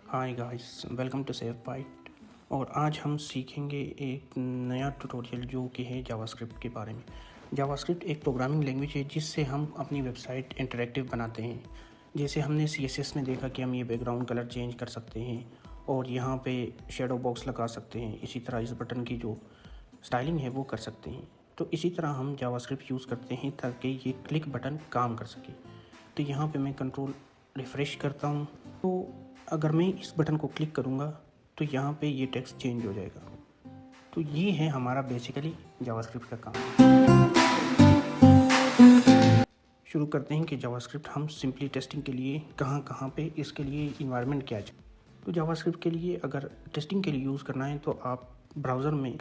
Hi guys, welcome to save byte. और आज हम सीखेंगे एक नया ट्यूटोरियल जो कि है जावास्क्रिप्ट के बारे में। जावास्क्रिप्ट एक प्रोग्रामिंग लैंग्वेज है जिससे हम अपनी वेबसाइट इंटरैक्टिव बनाते हैं। जैसे हमने CSS में देखा कि हम ये बैकग्राउंड कलर चेंज कर सकते हैं और यहाँ पे शेडो बॉक्स लगा सकते हैं। इसी तरह इस बटन की जो स्टाइलिंग है वो कर सकते हैं। तो इसी तरह हम जावास्क्रिप्ट यूज़ करते हैं ताकि ये क्लिक बटन काम कर सके। तो यहाँ पे मैं कंट्रोल रिफ़्रेश करता हूँ, तो अगर मैं इस बटन को क्लिक करूँगा तो यहाँ पे ये टेक्स्ट चेंज हो जाएगा। तो ये है हमारा बेसिकली जावास्क्रिप्ट का काम। शुरू करते हैं कि जावास्क्रिप्ट हम सिंपली टेस्टिंग के लिए कहाँ पे इसके लिए इन्वायरमेंट क्या चाहिए। तो जावास्क्रिप्ट के लिए अगर टेस्टिंग के लिए यूज़ करना है तो आप ब्राउज़र में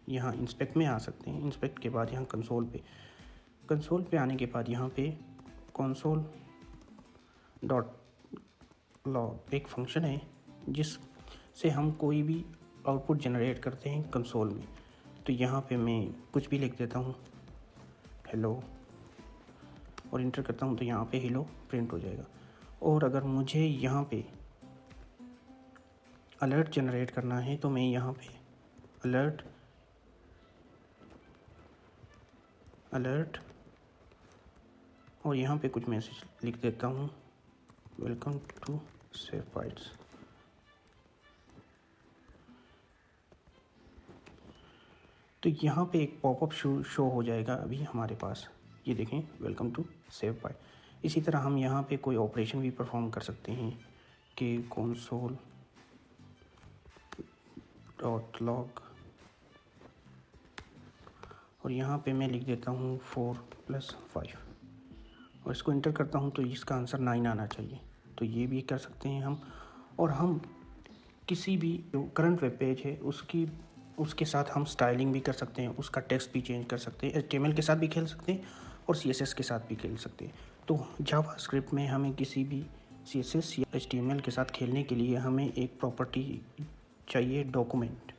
यहाँ इंस्पेक्ट में आ सकते हैं। इंस्पेक्ट के बाद यहाँ कंसोल पे आने के बाद यहाँ पे console.log एक फंक्शन है जिससे हम कोई भी आउटपुट जनरेट करते हैं कंसोल में। तो यहाँ पे मैं कुछ भी लिख देता हूँ, हेलो, और इंटर करता हूँ तो यहाँ पे हेलो प्रिंट हो जाएगा। और अगर मुझे यहाँ पे अलर्ट जनरेट करना है तो मैं यहाँ पे अलर्ट और यहाँ पे कुछ मैसेज लिख देता हूँ, वेलकम टू सेव बाइट्स। तो यहाँ पे एक पॉपअप शो हो जाएगा अभी हमारे पास, ये देखें, वेलकम टू सेव बाइट। इसी तरह हम यहाँ पे कोई ऑपरेशन भी परफॉर्म कर सकते हैं कि console.log और यहाँ पे मैं लिख देता हूँ 4+5 और इसको इंटर करता हूँ तो इसका आंसर 9 आना चाहिए। तो ये भी कर सकते हैं हम। और हम किसी भी जो करंट वेब पेज है उसके साथ हम स्टाइलिंग भी कर सकते हैं, उसका टेक्स्ट भी चेंज कर सकते हैं, HTML के साथ भी खेल सकते हैं और CSS के साथ भी खेल सकते हैं। तो जावास्क्रिप्ट में हमें किसी भी CSS या HTML के साथ खेलने के लिए हमें एक प्रॉपर्टी चाहिए, डॉक्यूमेंट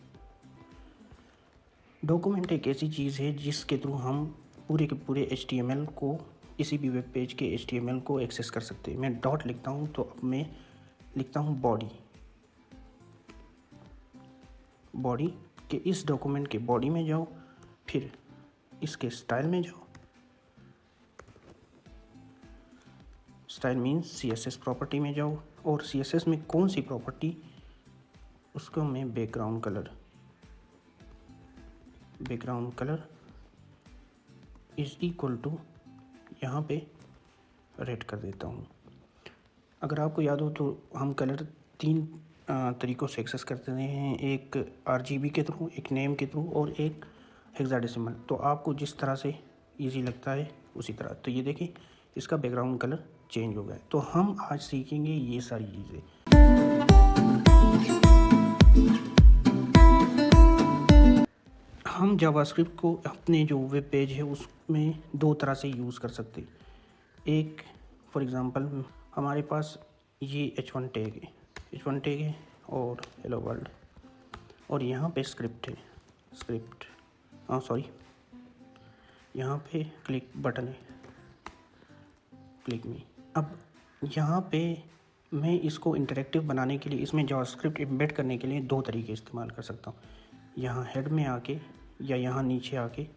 एक ऐसी चीज़ है जिसके थ्रू हम पूरे के पूरे HTML को, किसी भी वेब पेज के HTML को एक्सेस कर सकते हैं। मैं डॉट लिखता हूँ तो अब मैं लिखता हूँ बॉडी के इस डॉक्यूमेंट के बॉडी में जाओ, फिर इसके स्टाइल में जाओ, स्टाइल मीन्स CSS प्रॉपर्टी में जाओ और CSS में कौन सी प्रॉपर्टी, उसको मैं background colour is equal to यहाँ पे रेड कर देता हूँ। अगर आपको याद हो तो हम कलर 3 तरीक़ों से एक्सेस करते हैं, एक RGB के थ्रू, एक नेम के थ्रू और एक हेक्साडेसिमल। तो आपको जिस तरह से इजी लगता है उसी तरह। तो ये देखिए इसका बैकग्राउंड कलर चेंज हो गया है। तो हम आज सीखेंगे ये सारी चीज़ें। हम जावास्क्रिप्ट को अपने जो वेब पेज है उसमें 2 तरह से यूज़ कर सकते हैं। एक फॉर एग्ज़ाम्पल हमारे पास ये H1 टैग है और हेलो वर्ल्ड और यहाँ पे यहाँ पे क्लिक बटन है, क्लिक मी। अब यहाँ पे मैं इसको इंटरेक्टिव बनाने के लिए, इसमें जावास्क्रिप्ट एम्बेड करने के लिए 2 तरीके इस्तेमाल कर सकता हूँ। यहाँ हेड में आके या यहाँ नीचे आके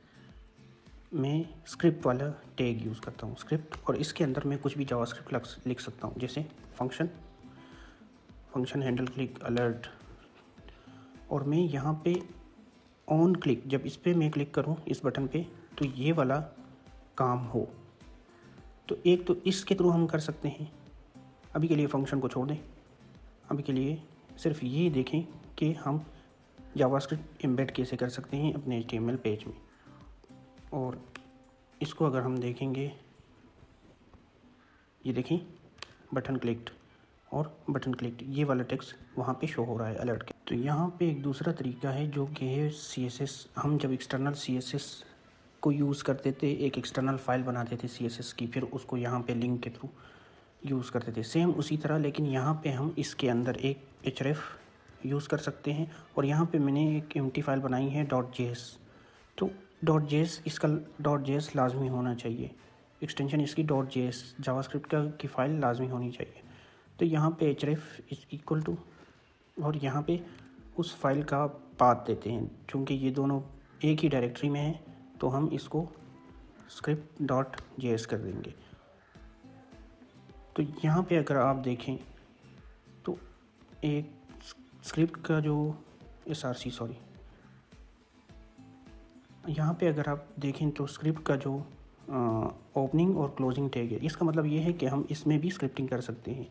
मैं स्क्रिप्ट वाला टैग यूज़ करता हूँ, स्क्रिप्ट, और इसके अंदर मैं कुछ भी जावास्क्रिप्ट लिख सकता हूँ, जैसे फंक्शन हैंडल क्लिक अलर्ट। और मैं यहाँ पे ऑन क्लिक, जब इस पर मैं क्लिक करूँ इस बटन पे तो ये वाला काम हो। तो एक तो इसके थ्रू हम कर सकते हैं। अभी के लिए फंक्शन को छोड़ दें, अभी के लिए सिर्फ ये देखें कि हम जावास्क्रिप्ट एम्बेड कैसे कर सकते हैं अपने HTML पेज में। और इसको अगर हम देखेंगे, ये देखें बटन क्लिक्ड ये वाला टेक्स्ट वहाँ पे शो हो रहा है अलर्ट के। तो यहाँ पे एक दूसरा तरीका है जो कि है CSS। हम जब एक्सटर्नल CSS को यूज़ करते थे, एक एक्सटर्नल फाइल बनाते थे CSS की, फिर उसको यहाँ पे लिंक के थ्रू यूज़ करते थे, सेम उसी तरह। लेकिन यहाँ पे हम इसके अंदर एक href यूज़ कर सकते हैं और यहाँ पे मैंने एक एम्प्टी फाइल बनाई है .js। तो .js, इसका .js लाजमी होना चाहिए। एक्सटेंशन इसकी .js जावास्क्रिप्ट का की फ़ाइल लाजमी होनी चाहिए। तो यहाँ पे href इज़ इक्वल टू और यहाँ पे उस फाइल का पाथ देते हैं। चूँकि ये दोनों एक ही डायरेक्टरी में है तो हम इसको script.js कर देंगे। तो यहाँ पे अगर आप देखें तो एक स्क्रिप्ट का जो src यहाँ पे अगर आप देखें तो स्क्रिप्ट का जो ओपनिंग और क्लोजिंग टैग है, इसका मतलब ये है कि हम इसमें भी स्क्रिप्टिंग कर सकते हैं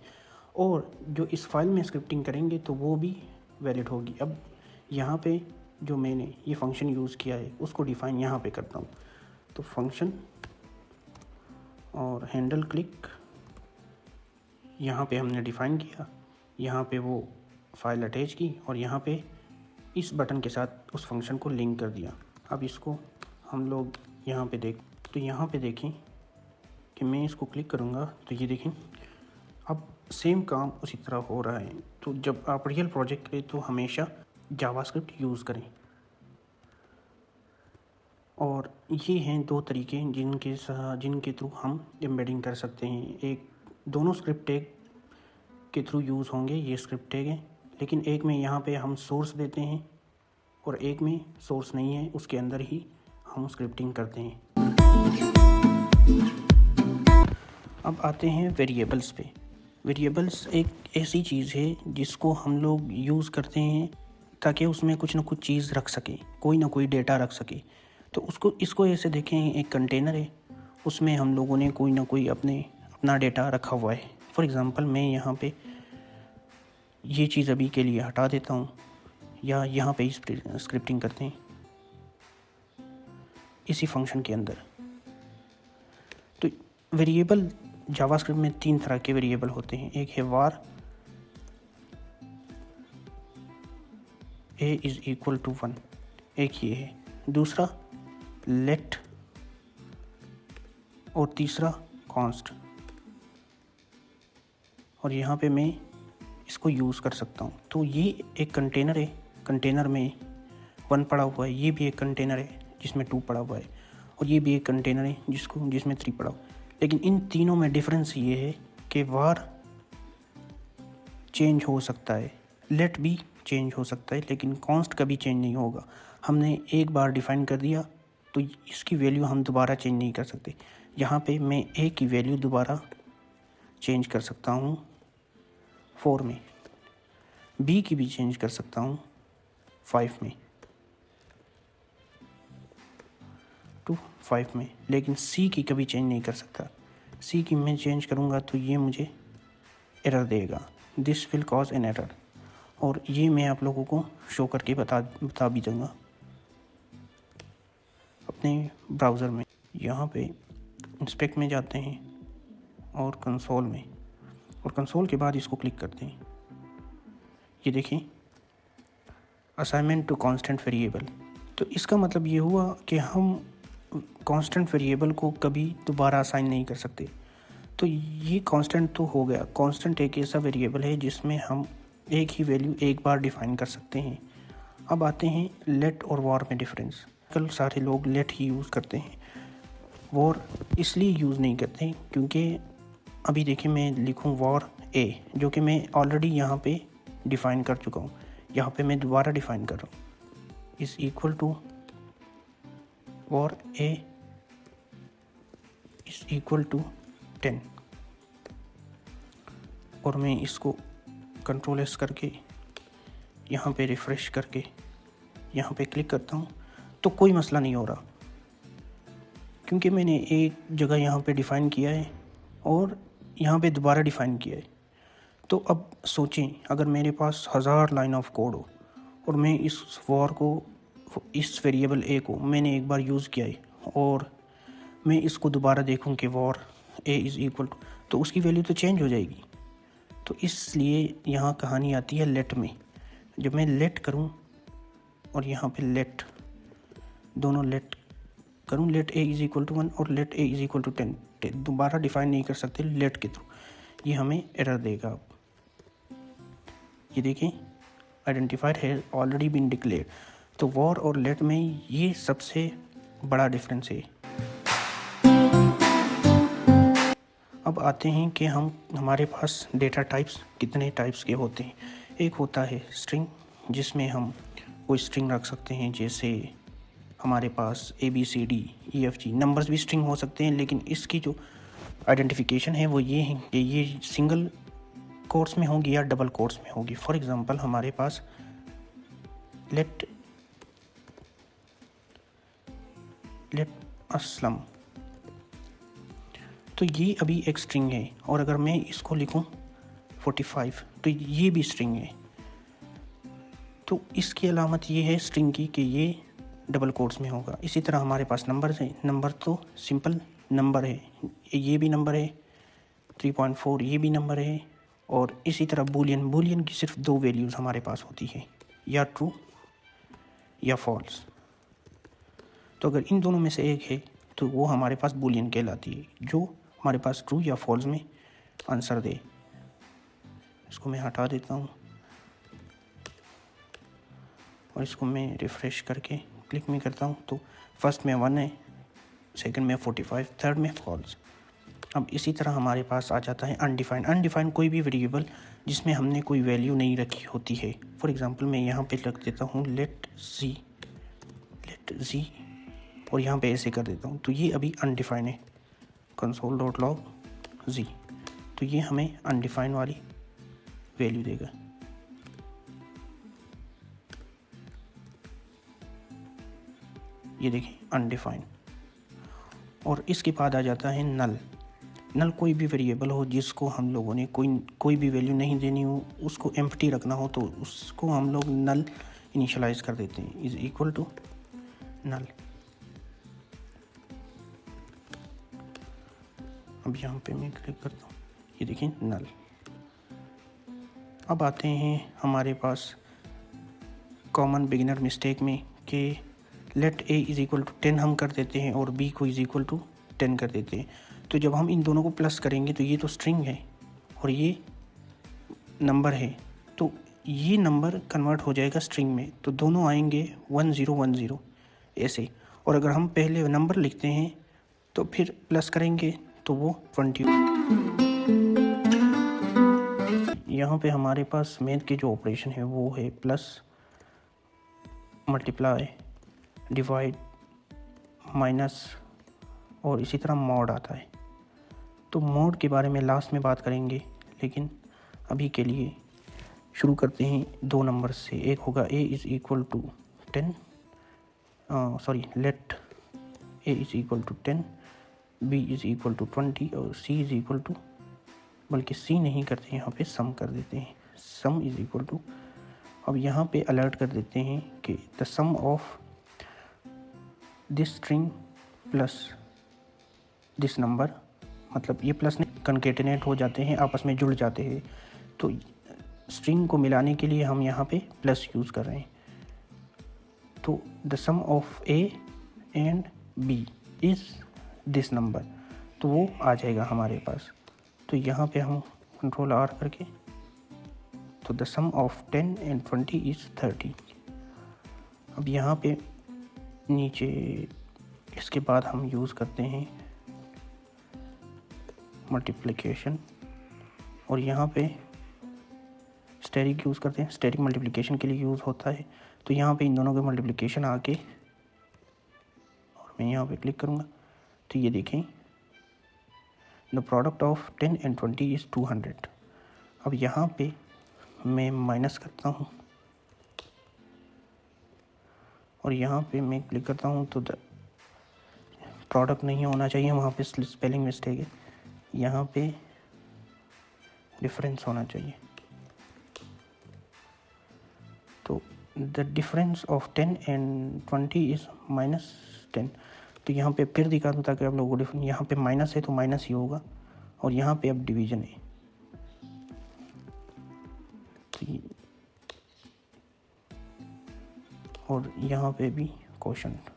और जो इस फाइल में स्क्रिप्टिंग करेंगे तो वो भी वैलिड होगी। अब यहाँ पे जो मैंने ये फंक्शन यूज़ किया है उसको डिफ़ाइन यहाँ पे करता हूँ। तो फंक्शन और हैंडल क्लिक यहाँ पे हमने डिफ़ाइन किया, यहाँ पे वो फाइल अटैच की और यहाँ पे इस बटन के साथ उस फंक्शन को लिंक कर दिया। अब इसको हम लोग यहाँ पे यहाँ पे देखें कि मैं इसको क्लिक करूँगा तो ये देखें अब सेम काम उसी तरह हो रहा है। तो जब आप रियल प्रोजेक्ट करें तो हमेशा जावास्क्रिप्ट यूज़ करें। और ये हैं दो तरीके जिनके थ्रू हम एम्बेडिंग कर सकते हैं। एक दोनों स्क्रिप्ट टैग के थ्रू यूज़ होंगे, ये स्क्रिप्ट टैग है, लेकिन एक में यहाँ पे हम सोर्स देते हैं और एक में सोर्स नहीं है, उसके अंदर ही हम स्क्रिप्टिंग करते हैं। अब आते हैं वेरिएबल्स पे। वेरिएबल्स एक ऐसी चीज़ है जिसको हम लोग यूज़ करते हैं ताकि उसमें कुछ ना कुछ चीज़ रख सकें, कोई ना कोई डेटा रख सके। तो इसको ऐसे देखें, एक कंटेनर है, उसमें हम लोगों ने कोई ना कोई अपना डेटा रखा हुआ है। फॉर एग्ज़ाम्पल मैं यहाँ पे ये चीज़ अभी के लिए हटा देता हूँ या यहाँ पे स्क्रिप्टिंग करते हैं इसी फंक्शन के अंदर। तो वेरिएबल जावास्क्रिप्ट में 3 तरह के वेरिएबल होते हैं। एक है var, a is equal to 1, एक ये है। दूसरा let और तीसरा const। और यहाँ पे मैं इसको यूज़ कर सकता हूँ। तो ये एक कंटेनर है, कंटेनर में 1 पड़ा हुआ है, ये भी एक कंटेनर है जिसमें 2 पड़ा हुआ है, और ये भी एक कंटेनर है जिसमें 3 पड़ा हुआ है। लेकिन इन तीनों में डिफरेंस ये है कि var चेंज हो सकता है, let भी चेंज हो सकता है, लेकिन const कभी चेंज नहीं होगा। हमने एक बार डिफ़ाइन कर दिया तो इसकी वैल्यू हम दोबारा चेंज नहीं कर सकते। यहाँ पे मैं a की वैल्यू दोबारा चेंज कर सकता हूँ 4 में, b की भी चेंज कर सकता हूँ 5 में टू 5 में, लेकिन c की कभी चेंज नहीं कर सकता। c की मैं चेंज करूँगा तो ये मुझे एरर देगा, this will cause an error. और ये मैं आप लोगों को शो करके बता भी दूँगा अपने ब्राउज़र में। यहाँ पे इंस्पेक्ट में जाते हैं और कंसोल में, और कंसोल के बाद इसको क्लिक करते हैं। ये देखें असाइनमेंट टू कांस्टेंट वेरिएबल। तो इसका मतलब ये हुआ कि हम कांस्टेंट वेरिएबल को कभी दोबारा असाइन नहीं कर सकते। तो ये कांस्टेंट तो हो गया। कांस्टेंट एक ऐसा वेरिएबल है जिसमें हम एक ही वैल्यू एक बार डिफ़ाइन कर सकते हैं। अब आते हैं लेट और वॉर में डिफरेंस। कल सारे लोग लेट ही यूज़ करते हैं, वॉर इसलिए यूज़ नहीं करते क्योंकि अभी देखिए मैं लिखूँ वॉर ए, जो कि मैं ऑलरेडी यहाँ पे डिफ़ाइन कर चुका हूँ, यहाँ पे मैं दोबारा डिफ़ाइन कर रहा हूँ, is equal to var A is equal to 10। और मैं इसको कंट्रोल एस करके यहाँ पे रिफ़्रेश करके यहाँ पे क्लिक करता हूँ तो कोई मसला नहीं हो रहा, क्योंकि मैंने एक जगह यहाँ पे डिफ़ाइन किया है और यहाँ पे दोबारा डिफ़ाइन किया है। तो अब सोचें अगर मेरे पास 1000 लाइन ऑफ कोड हो और मैं इस वॉर को, इस वेरिएबल ए को मैंने एक बार यूज़ किया है और मैं इसको दोबारा देखूं कि var A is equal to, तो उसकी वैल्यू तो चेंज हो जाएगी। तो इसलिए यहाँ कहानी आती है लेट में। जब मैं लेट करूँ और यहाँ पे लेट, दोनों लेट करूँ, let A is equal to 1 और let A is equal to 10, दोबारा डिफ़ाइन नहीं कर सकते लेट के थ्रू, ये हमें एरर देगा। ये देखें आइडेंटिफायर है ऑलरेडी बीन डिक्लेयर्ड। तो वॉर और लेट में ये सबसे बड़ा डिफरेंस है। अब आते हैं कि हमारे पास डेटा टाइप्स कितने टाइप्स के होते हैं। एक होता है स्ट्रिंग, जिसमें हम कोई स्ट्रिंग रख सकते हैं, जैसे हमारे पास ABCDEFG। नंबर्स भी स्ट्रिंग हो सकते हैं, लेकिन इसकी जो आइडेंटिफिकेशन है वो ये है कि ये सिंगल कोट्स में होगी या डबल कोट्स में होगी। फॉर एग्जांपल हमारे पास लेट असलम, तो ये अभी एक स्ट्रिंग है, और अगर मैं इसको लिखूं 45 तो ये भी स्ट्रिंग है। तो इसकी अलामत ये है स्ट्रिंग की कि ये डबल कोट्स में होगा। इसी तरह हमारे पास नंबर है, नंबर तो सिंपल नंबर है, ये भी नंबर है 3.4, ये भी नंबर है। और इसी तरह बूलियन की सिर्फ 2 वैल्यूज़ हमारे पास होती है, या ट्रू या फॉल्स। तो अगर इन दोनों में से एक है तो वो हमारे पास बूलियन कहलाती है, जो हमारे पास ट्रू या फॉल्स में आंसर दे। इसको मैं हटा देता हूँ और इसको मैं रिफ़्रेश करके क्लिक में करता हूँ, तो फर्स्ट में 1 है, सेकंड में 45, थर्ड में फॉल्स। अब इसी तरह हमारे पास आ जाता है अनडिफाइंड कोई भी वेरिएबल जिसमें हमने कोई वैल्यू नहीं रखी होती है। फॉर एग्जांपल मैं यहाँ पे रख देता हूँ लेट जी और यहाँ पे ऐसे कर देता हूँ, तो ये अभी अनडिफाइंड है, console.log जी, तो ये हमें अनडिफाइंड वाली वैल्यू देगा। ये देखिए अनडिफाइंड। और इसके बाद आ जाता है नल कोई भी वेरिएबल हो जिसको हम लोगों ने कोई भी वैल्यू नहीं देनी हो, उसको एम्प्टी रखना हो, तो उसको हम लोग नल इनिशियलाइज कर देते हैं, इज इक्वल टू नल। अब यहाँ पे मैं क्लिक करता हूँ, ये देखिए नल। अब आते हैं हमारे पास कॉमन बिगिनर मिस्टेक में कि let a is equal to 10 हम कर देते हैं और b को इज़ इक्वल टू 10 कर देते हैं। तो जब हम इन दोनों को प्लस करेंगे तो ये तो स्ट्रिंग है और ये नंबर है, तो ये नंबर कन्वर्ट हो जाएगा स्ट्रिंग में, तो दोनों आएंगे 1010 ऐसे। और अगर हम पहले नंबर लिखते हैं तो फिर प्लस करेंगे तो वो 20। यहाँ पे हमारे पास मैथ के जो ऑपरेशन है वो है प्लस, मल्टीप्लाई, डिवाइड, माइनस और इसी तरह मॉड आता है। तो मॉड के बारे में लास्ट में बात करेंगे, लेकिन अभी के लिए शुरू करते हैं 2 नंबर से। एक होगा a is equal to 10, let a is equal to 10, b is equal to 20 और c इज़ इक्वल टू, बल्कि c नहीं करते यहाँ पे सम कर देते हैं, सम इज़ इक्वल टू। अब यहाँ पे अलर्ट कर देते हैं कि the sum of this string plus this number, मतलब ये प्लस नहीं कन्केटिनेट हो जाते हैं, आपस में जुड़ जाते हैं। तो स्ट्रिंग को मिलाने के लिए हम यहाँ पे प्लस यूज़ कर रहे हैं। तो the sum of a and b is this number, तो वो आ जाएगा हमारे पास। तो यहाँ पे हम कंट्रोल R करके, तो the sum of 10 and 20 is 30। अब यहाँ पे नीचे इसके बाद हम यूज़ करते हैं मल्टीप्लिकेशन, और यहाँ पे स्टेरिक यूज़ करते हैं, स्टेरिक मल्टीप्लिकेशन के लिए यूज़ होता है। तो यहाँ पे इन दोनों के मल्टीप्लिकेशन आके, और मैं यहाँ पे क्लिक करूँगा तो ये देखें the product of 10 and 20 is 200। अब यहाँ पे मैं माइनस करता हूँ और यहाँ पे मैं क्लिक करता हूँ, तो द प्रोडक्ट नहीं होना चाहिए, वहाँ पे स्पेलिंग मिस्टेक है, यहाँ पे डिफरेंस होना चाहिए। तो the difference of 10 and 20 is -10। तो यहाँ पे फिर दिखा दूँ ताकि आप लोगों को डिफरेंस, यहाँ पे माइनस है तो माइनस ही होगा, और यहाँ पे अब डिवीजन है। और यहाँ पे भी कोशेंट।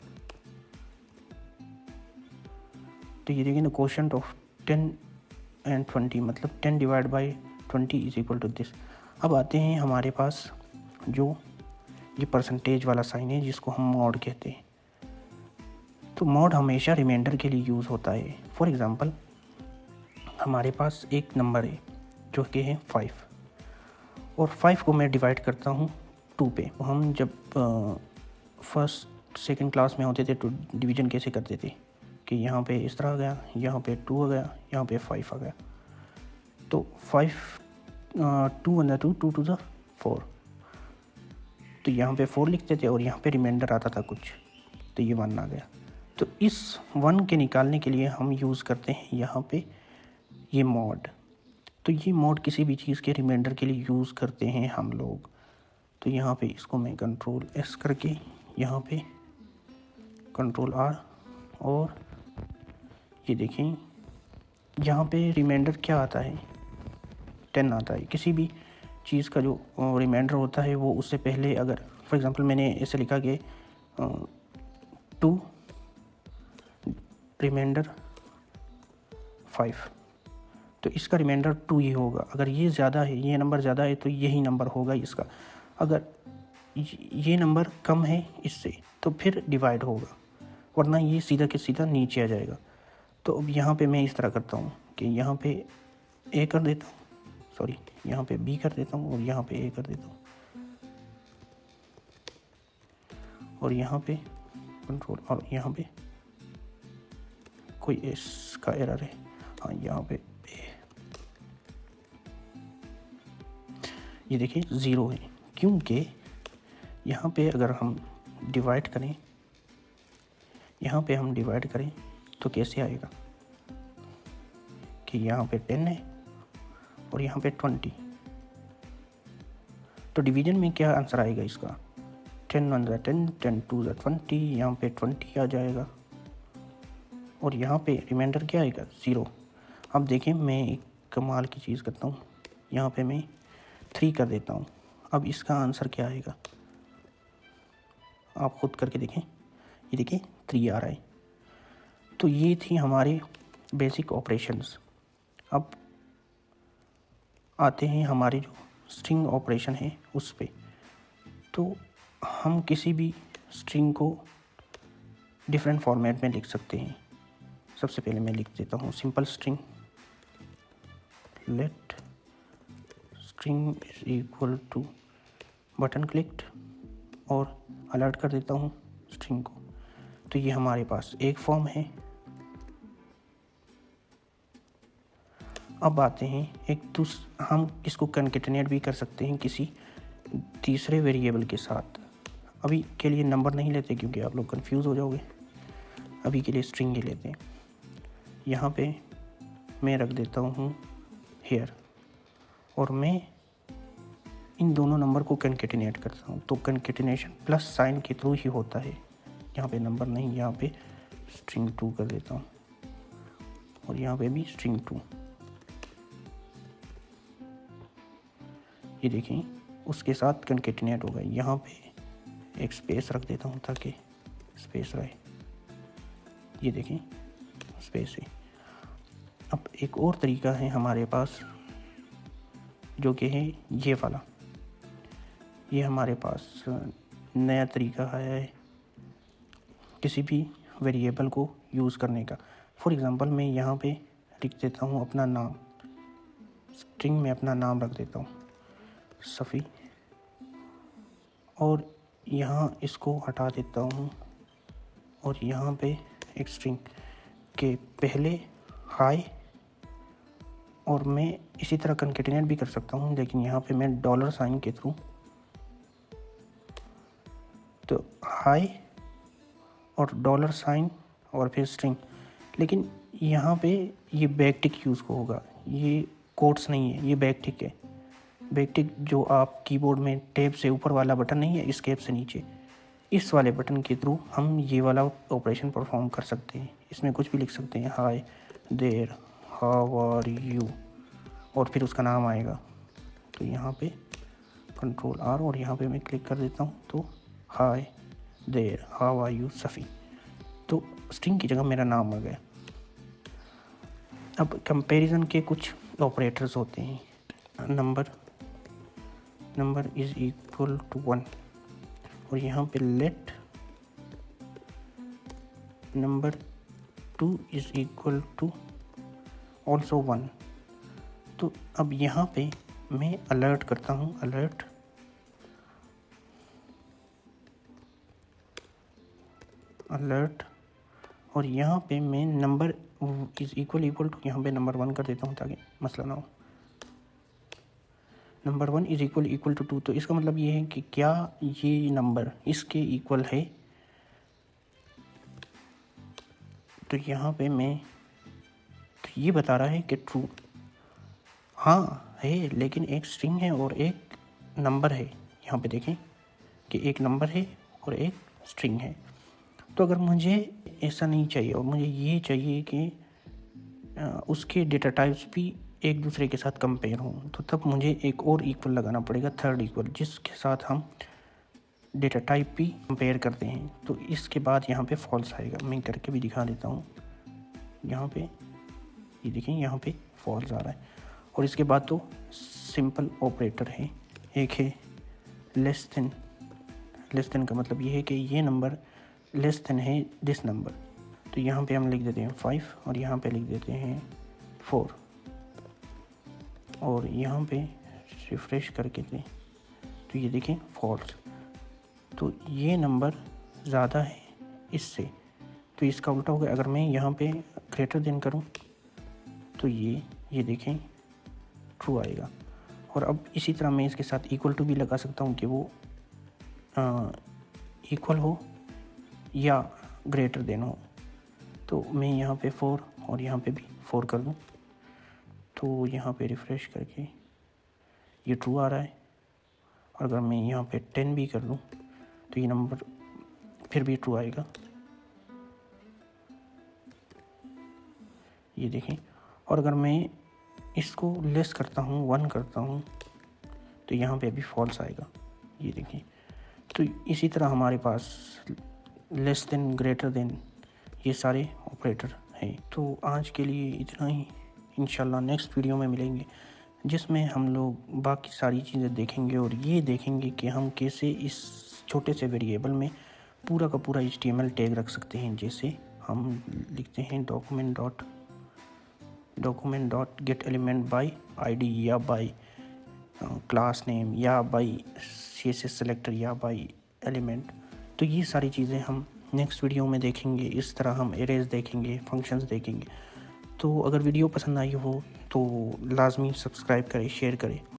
तो ये देखिए ना, कोशेंट ऑफ 10 एंड 20 मतलब 10 divide by 20 is equal to this. अब आते हैं हमारे पास जो ये परसेंटेज वाला साइन है जिसको हम मॉड कहते हैं। तो मॉड हमेशा रिमाइंडर के लिए यूज़ होता है। फॉर एग्ज़ाम्पल हमारे पास एक नंबर है जो कि है 5, और 5 को मैं डिवाइड करता हूँ 2 पे। हम जब फर्स्ट सेकंड क्लास में होते थे तो डिवीज़न कैसे करते थे कि यहाँ पे इस तरह आ गया, यहाँ पे 2 आ गया, यहाँ पे 5 आ गया। तो 5 2 × 2 2 × 4, तो यहाँ पे 4 लिखते थे और यहाँ पे रिमाइंडर आता था कुछ, तो ये 1 आ गया। तो इस 1 के निकालने के लिए हम यूज़ करते हैं यहाँ पे ये मॉड। तो ये मॉड किसी भी चीज़ के रिमाइंडर के लिए यूज़ करते हैं हम लोग। तो यहाँ पे इसको मैं कंट्रोल S करके यहाँ पे कंट्रोल R, और ये देखें यहाँ पे रिमाइंडर क्या आता है, 10 आता है। किसी भी चीज़ का जो रिमाइंडर होता है वो उससे पहले, अगर फॉर एग्ज़ाम्पल मैंने ऐसे लिखा कि 2 रिमाइंडर 5, तो इसका रिमाइंडर 2 ही होगा। अगर ये ज़्यादा है, ये नंबर ज़्यादा है, तो यही नंबर होगा इसका। अगर ये नंबर कम है इससे तो फिर डिवाइड होगा, वरना ये सीधा के सीधा नीचे आ जाएगा। तो अब यहाँ पे मैं इस तरह करता हूँ कि यहाँ पे A कर देता हूँ, सॉरी यहाँ पे B कर देता हूँ, और यहाँ पे A कर देता हूँ, और यहाँ पे कंट्रोल, और यहाँ पे कोई इसका एरर है, हाँ यहाँ पे ये देखिए 0 है, क्योंकि यहाँ पे अगर हम डिवाइड करें, यहाँ पे हम डिवाइड करें तो कैसे आएगा कि यहाँ पे 10 है और यहाँ पे 20, तो डिवीजन में क्या आंसर आएगा इसका, 10 1 × 10, 10 2 × 20, यहाँ पे 20 आ जाएगा, और यहाँ पे रिमाइंडर क्या आएगा 0। अब देखें मैं एक कमाल की चीज़ करता हूँ, यहाँ पे मैं 3 कर देता हूँ। अब इसका आंसर क्या आएगा आप खुद करके देखें, ये देखिए 3 आ रहा है। तो ये थी हमारे बेसिक ऑपरेशंस। अब आते हैं हमारे जो स्ट्रिंग ऑपरेशन है उस पे। तो हम किसी भी स्ट्रिंग को डिफरेंट फॉर्मेट में लिख सकते हैं। सबसे पहले मैं लिख देता हूँ simple string, let string is equal to button clicked, और अलर्ट कर देता हूँ स्ट्रिंग को। तो ये हमारे पास एक फॉर्म है। अब आते हैं हम इसको कॉन्केटेनेट भी कर सकते हैं किसी तीसरे वेरिएबल के साथ। अभी के लिए नंबर नहीं लेते क्योंकि आप लोग कंफ्यूज हो जाओगे, अभी के लिए स्ट्रिंग ही लेते हैं। यहाँ पे मैं रख देता हूँ हेयर, और मैं इन दोनों नंबर को कॉन्केटेनेट करता हूँ। तो कॉन्केटेनेशन प्लस साइन के थ्रू ही होता है, यहाँ पे नंबर नहीं, यहाँ पे स्ट्रिंग 2 कर देता हूँ, और यहाँ पे भी स्ट्रिंग 2। ये देखें उसके साथ कॉन्केटेनेट होगा। यहाँ पे एक स्पेस रख देता हूँ ताकि स्पेस रहे, ये देखें स्पेस है। अब एक और तरीका है हमारे पास जो कि है ये वाला, ये हमारे पास नया तरीका है किसी भी वेरिएबल को यूज़ करने का। फॉर एग्ज़ाम्पल मैं यहाँ पे लिख देता हूँ अपना नाम, स्ट्रिंग में अपना नाम रख देता हूँ सफ़ी, और यहाँ इसको हटा देता हूँ, और यहाँ पे एक स्ट्रिंग के पहले हाई, और मैं इसी तरह कॉन्केटेनेट भी कर सकता हूँ, लेकिन यहाँ पे मैं डॉलर साइन के थ्रू, तो हाई और डॉलर साइन और फिर स्ट्रिंग। लेकिन यहाँ पे ये बैकटिक यूज़ को होगा, ये कोट्स नहीं है, ये बैकटिक है। बैकटिक जो आप कीबोर्ड में टैब से ऊपर वाला बटन नहीं है, एस्केप से नीचे, इस वाले बटन के थ्रू हम ये वाला ऑपरेशन परफॉर्म कर सकते हैं। इसमें कुछ भी लिख सकते हैं, hi there how are you, और फिर उसका नाम आएगा। तो यहाँ पे कंट्रोल R, और यहाँ पे मैं क्लिक कर देता हूँ, तो hi there how are you Safi, तो स्ट्रिंग की जगह मेरा नाम आ गया। अब कंपैरिजन के कुछ ऑपरेटर्स होते हैं, नंबर इज़ इक्वल टू 1, और यहाँ पे let number 2 is equal to also 1। तो अब यहाँ पे मैं अलर्ट करता हूँ, अलर्ट, और यहाँ पे मैं नंबर इज़ इक्वल टू यहाँ पे नंबर 1 कर देता हूँ ताकि मसला ना हो। Number 1 is equal to 2। तो इसका मतलब ये है कि क्या ये नंबर इसके इक्वल है। तो यहाँ पे मैं, तो ये बता रहा है कि ट्रू, हाँ है, लेकिन एक स्ट्रिंग है और एक नंबर है। यहाँ पे देखें कि एक नंबर है और एक स्ट्रिंग है। तो अगर मुझे ऐसा नहीं चाहिए और मुझे ये चाहिए कि उसके डेटा टाइप्स भी एक दूसरे के साथ कंपेयर हों, तो तब मुझे एक और इक्वल लगाना पड़ेगा, थर्ड इक्वल, जिसके साथ हम डेटा टाइप भी कंपेयर करते हैं। तो इसके बाद यहाँ पे फॉल्स आएगा। मैं करके भी दिखा देता हूँ। यहाँ पे ये देखें, यहाँ पे फॉल्स आ रहा है। और इसके बाद तो सिंपल ऑपरेटर है। एक है लेस देन। लेस देन का मतलब ये है कि ये नंबर लेस देन है दिस नंबर। तो यहाँ पे हम लिख देते हैं 5 और यहाँ पे लिख देते हैं 4 और यहाँ पे रिफ्रेश करके दें तो ये देखें फॉल्स। तो ये नंबर ज़्यादा है इससे, तो इसका उल्टा हो गया। अगर मैं यहाँ पे ग्रेटर देन करूँ तो ये देखें ट्रू आएगा। और अब इसी तरह मैं इसके साथ इक्वल टू भी लगा सकता हूँ कि वो इक्वल हो या ग्रेटर देन हो। तो मैं यहाँ पे 4 और यहाँ पे भी 4 कर दूँ तो यहाँ पे रिफ़्रेश करके ये ट्रू आ रहा है। और अगर मैं यहाँ पे 10 भी कर दूँ तो ये नंबर फिर भी ट्रू आएगा। ये देखें। और अगर मैं इसको लेस करता हूँ, 1 करता हूँ, तो यहाँ पे अभी फॉल्स आएगा। ये देखें। तो इसी तरह हमारे पास लेस देन, ग्रेटर देन, ये सारे ऑपरेटर हैं। तो आज के लिए इतना ही। इंशाल्लाह नेक्स्ट वीडियो में मिलेंगे जिसमें हम लोग बाकी सारी चीज़ें देखेंगे और ये देखेंगे कि हम कैसे इस छोटे से वेरिएबल में पूरा का पूरा HTML टैग रख सकते हैं। जैसे हम लिखते हैं document dot gate element by ID या बाय क्लास नेम या बाय CSS सेलेक्टर या बाय एलिमेंट। तो ये सारी चीज़ें हम नेक्स्ट वीडियो में देखेंगे। इस तरह हम एरेज देखेंगे, फंक्शंस देखेंगे। तो अगर वीडियो पसंद आई हो तो लाजमी सब्सक्राइब करें, शेयर करें।